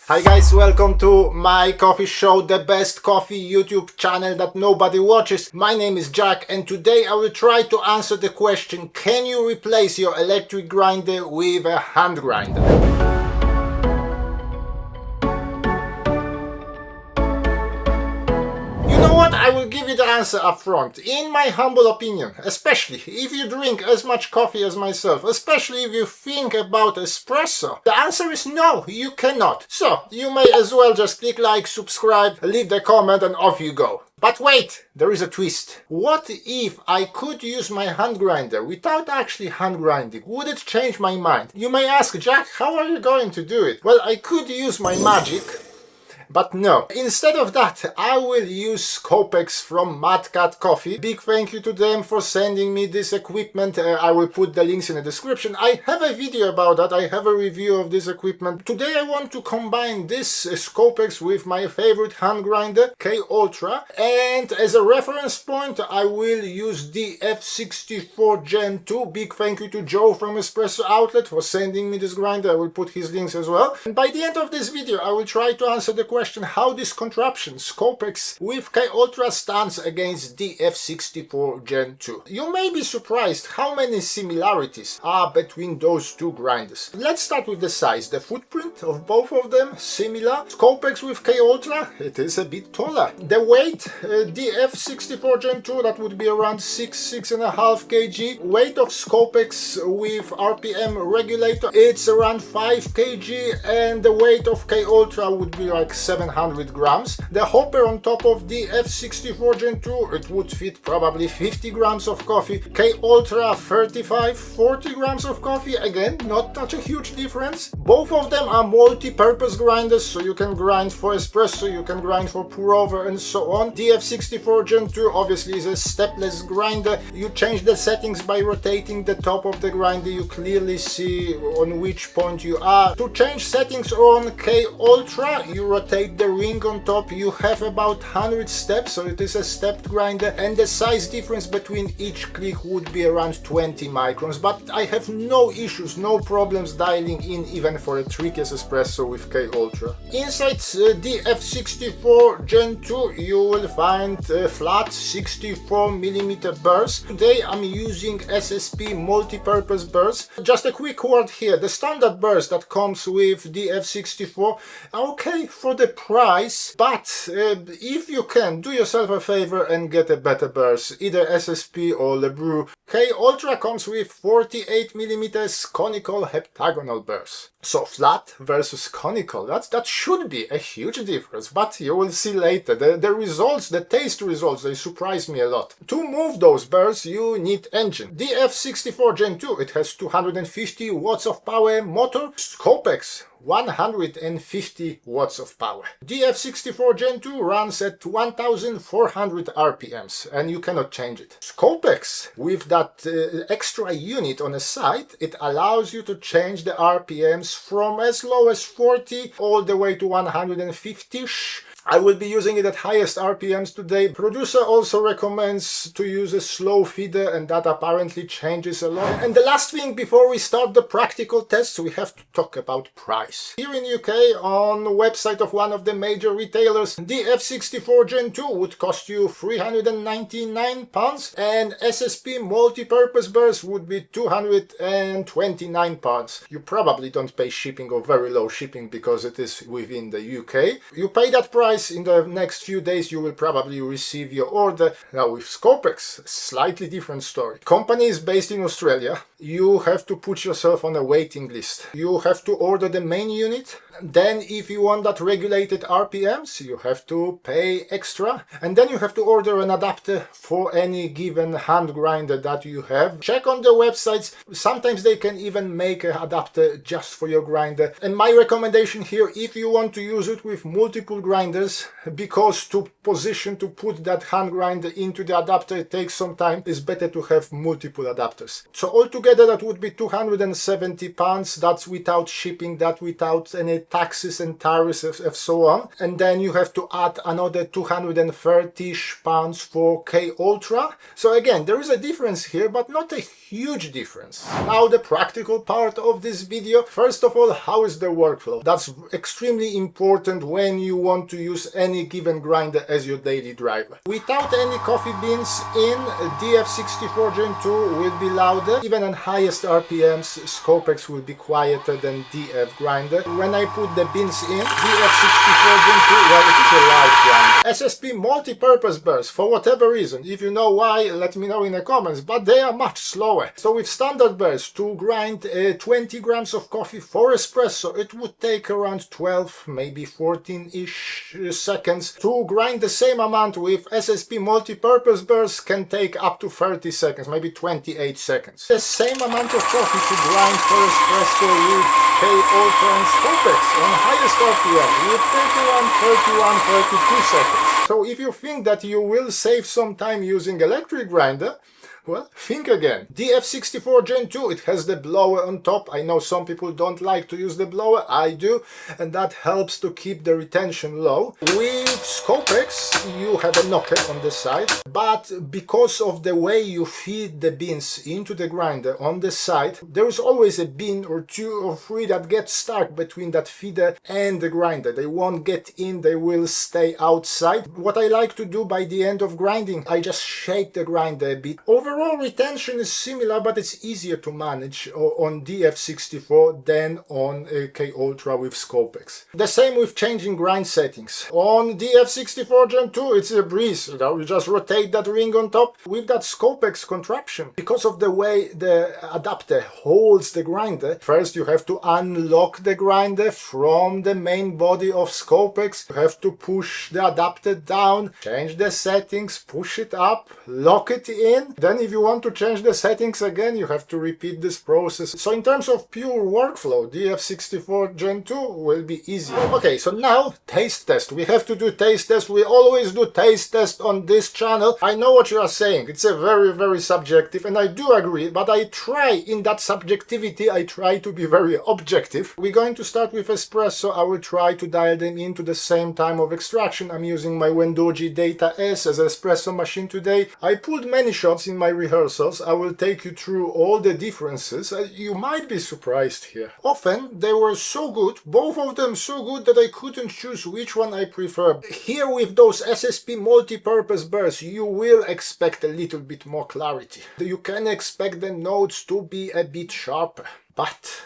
Hi guys, welcome to my coffee show, the best coffee YouTube channel that nobody watches. My name is Jack and today I will try to answer the question, can you replace your electric grinder with a hand grinder? I will give you the answer up front. In my humble opinion, especially if you drink as much coffee as myself, especially if you think about espresso, the answer is no, you cannot. So, you may as well just click like, subscribe, leave the comment and off you go. But wait, there is a twist. What if I could use my hand grinder without actually hand grinding? Would it change my mind? You may ask, Jack, how are you going to do it? Well, I could use my magic. But no, instead of that, I will use Skopex from Mad Cat Coffee. Big thank you to them for sending me this equipment. I will put the links in the description. I have a video about that. I have a review of this equipment. Today I want to combine this Skopex with my favorite hand grinder, K Ultra. And as a reference point, I will use DF64 Gen 2. Big thank you to Joe from 1Zpresso outlet for sending me this grinder. I will put his links as well. And by the end of this video, I will try to answer the question how this contraption, Skopex with K Ultra, stands against DF64 Gen 2. You may be surprised how many similarities are between those two grinders. Let's start with the size. The footprint of both of them similar. Skopex with K Ultra, it is a bit taller. The weight, DF64 Gen 2, that would be around 6.5 kg. Weight of Skopex with RPM regulator, it's around 5 kg, and the weight of K Ultra would be like 700 grams. The hopper on top of the F64 Gen 2, it would fit probably 50 grams of coffee. K Ultra 35-40 grams of coffee. Again, not such a huge difference. Both of them are multi-purpose grinders, so you can grind for espresso, you can grind for pour over and so on. The F64 Gen 2 obviously is a stepless grinder. You change the settings by rotating the top of the grinder. You clearly see on which point you are. To change settings on K Ultra, you rotate the ring on top. You have about 100 steps, so it is a stepped grinder, and the size difference between each click would be around 20 microns, but I have no issues, no problems dialing in even for a trickiest espresso with K Ultra. Inside the F64 Gen 2 you will find flat 64mm burrs. Today I'm using SSP multi-purpose burrs. Just a quick word here, the standard burrs that comes with the F64 are okay for the price, but if you can, do yourself a favor and get a better burst, either SSP or LeBrew. K Ultra comes with 48mm conical heptagonal bursts. So flat versus conical, that should be a huge difference, but you will see later. The results, the taste results, they surprise me a lot. To move those bursts, you need engine. The F64 Gen 2, it has 250 watts of power motor. Skopex, 150 watts of power. The F64 Gen 2 runs at 1400 RPMs and you cannot change it. Skopex, with that extra unit on the side, it allows you to change the RPMs from as low as 40 all the way to 150-ish. I will be using it at highest RPMs today. Producer also recommends to use a slow feeder, and that apparently changes a lot. And the last thing before we start the practical tests, we have to talk about price. Here in UK, on the website of one of the major retailers, the F64 Gen 2 would cost you £399 and SSP multi-purpose bursts would be £229. You probably don't pay shipping or very low shipping because it is within the UK. You pay that price. In the next few days you will probably receive your order. Now with Skopex, slightly different story. Company is based in Australia. You have to put yourself on a waiting list. You have to order the main unit. Then if you want that regulated RPMs, you have to pay extra. And then you have to order an adapter for any given hand grinder that you have. Check on the websites. Sometimes they can even make an adapter just for your grinder. And my recommendation here, if you want to use it with multiple grinders, because to put that hand grinder into the adapter, it takes some time, it's better to have multiple adapters. So altogether Altogether that would be £270. That's without shipping, that without any taxes and tariffs and so on. And then you have to add another £230 for K Ultra. So again, there is a difference here, but not a huge difference. Now the practical part of this video. First of all, how is the workflow? That's extremely important when you want to use any given grinder as your daily driver. Without any coffee beans in, DF64 Gen 2 will be louder. Even on highest RPMs, Skopex will be quieter than DF grinder. When I put the beans in, DF64 Gen 2, well, it is a loud grinder. SSP multi-purpose bursts, for whatever reason. If you know why, let me know in the comments, but they are much slower. So with standard bursts, to grind 20 grams of coffee for espresso, it would take around 12, maybe 14-ish seconds. To grind the same amount with SSP multi-purpose bursts can take up to 30 seconds, maybe 28 seconds. The same amount of coffee to grind for espresso with K Ultra and Skopex on highest RPM would take around 31-32 seconds. So if you think that you will save some time using electric grinder, well, think again. DF64 Gen 2, it has the blower on top. I know some people don't like to use the blower, I do, and that helps to keep the retention low. With Skopex, you have a knocker on the side, but because of the way you feed the beans into the grinder on the side, there is always a bean or two or three that get stuck between that feeder and the grinder. They won't get in, they will stay outside. What I like to do by the end of grinding, I just shake the grinder a bit. Overall retention is similar, but it's easier to manage on DF64 than on K Ultra with Skopex. The same with changing grind settings. On DF64 Gen 2, it's a breeze. You just rotate that ring on top. With that Skopex contraption, because of the way the adapter holds the grinder, first you have to unlock the grinder from the main body of Skopex. You have to push the adapter down, change the settings, push it up, lock it in. Then if you want to change the settings again, you have to repeat this process. So in terms of pure workflow, DF64 Gen 2 will be easier. Okay, so now taste test. We have to do taste test. We always do taste test on this channel. I know what you are saying. It's a very subjective, and I do agree, but I try in that subjectivity, I try to be very objective. We're going to start with espresso. I will try to dial them into the same time of extraction. I'm using my Wendoji Data S as an espresso machine today. I pulled many shots in my rehearsals. I will take you through all the differences. You might be surprised here. Often they were so good, both of them so good, that I couldn't choose which one I prefer. Here with those SSP multi-purpose bursts, you will expect a little bit more clarity. You can expect the notes to be a bit sharper. But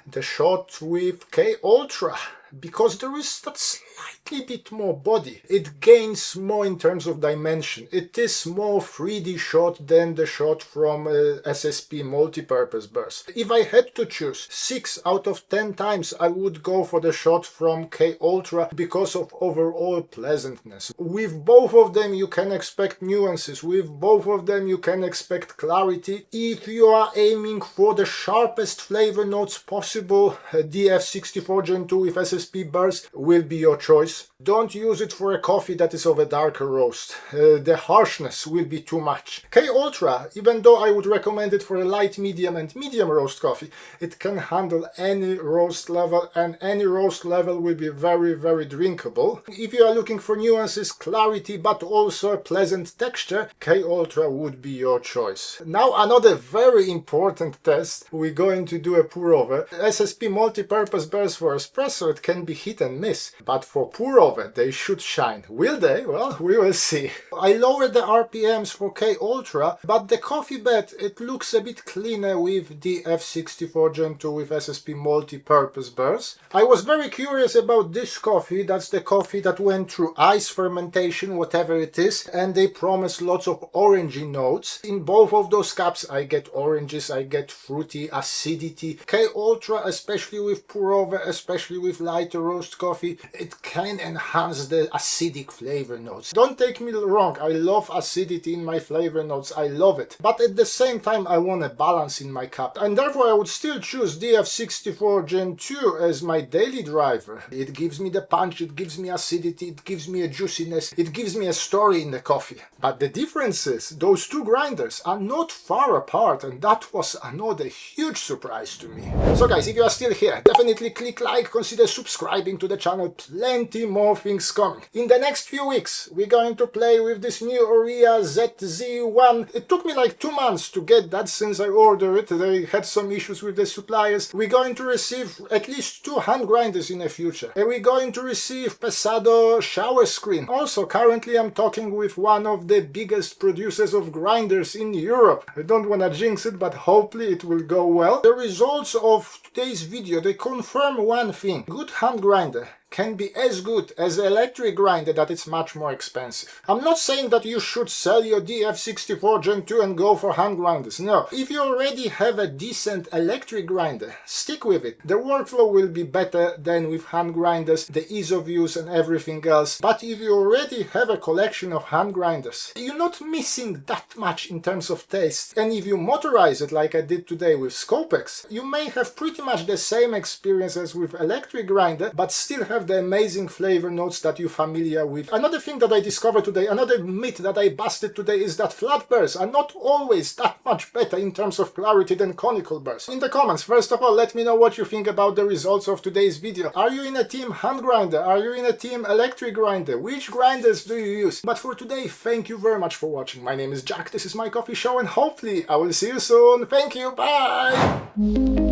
the shot with K Ultra, because there is that slightly bit more body, it gains more in terms of dimension. It is more 3D shot than the shot from SSP multi-purpose burst. If I had to choose, 6 out of 10 times I would go for the shot from K Ultra because of overall pleasantness. With both of them you can expect nuances, with both of them you can expect clarity. If you are aiming for the sharpest flavor notes possible, DF64 Gen 2 with SSP burst will be your choice. Don't use it for a coffee that is of a darker roast. The harshness will be too much. K Ultra, even though I would recommend it for a light, medium and medium roast coffee, it can handle any roast level, and any roast level will be very drinkable. If you are looking for nuances, clarity, but also a pleasant texture, K Ultra would be your choice. Now another very important test. We're going to do a pour over. SSP multi-purpose burst for espresso, it can be hit and miss, but for pour over they should shine. Will they? Well, we will see. I lowered the RPMs for K Ultra, but the coffee bed, it looks a bit cleaner with the DF64 Gen 2 with SSP multi-purpose burst. I was very curious about this coffee. That's the coffee that went through ice fermentation, whatever it is, and they promise lots of orangey notes. In both of those cups I get oranges, I get fruity acidity. K Ultra, especially with pour over, especially with lighter roast coffee. It can enhance the acidic flavor notes. Don't take me wrong, I love acidity in my flavor notes, I love it. But at the same time I want a balance in my cup, and therefore I would still choose DF64 Gen 2 as my daily driver. It gives me the punch, it gives me acidity, it gives me a juiciness, it gives me a story in the coffee. But the difference is, those two grinders are not far apart, and that was another huge surprise to me. So guys, if you are still here, definitely click like, consider subscribing to the channel, plenty more things coming. In the next few weeks, we're going to play with this new Oria ZZ1. It took me like 2 months to get that since I ordered it. They had some issues with the suppliers. We're going to receive at least 2 hand grinders in the future. And we're going to receive Pesado shower screen. Also, currently I'm talking with one of the biggest producers of grinders in Europe. I don't want to jinx it, but hopefully it will go well. The results of today's video, they confirm one thing. Good hand grinder can be as good as an electric grinder, that it's much more expensive. I'm not saying that you should sell your DF64 Gen 2 and go for hand grinders. No, if you already have a decent electric grinder, stick with it. The workflow will be better than with hand grinders, the ease of use and everything else. But if you already have a collection of hand grinders, you're not missing that much in terms of taste. And if you motorize it like I did today with Skopex, you may have pretty much the same experience as with electric grinder, but still have the amazing flavor notes that you're familiar with. Another thing that I discovered today, another myth that I busted today, is that flat burrs are not always that much better in terms of clarity than conical burrs. In the comments, first of all, let me know what you think about the results of today's video. Are you in a team hand grinder? Are you in a team electric grinder? Which grinders do you use? But for today, thank you very much for watching. My name is Jack, this is my coffee show, and hopefully I will see you soon. Thank you, bye!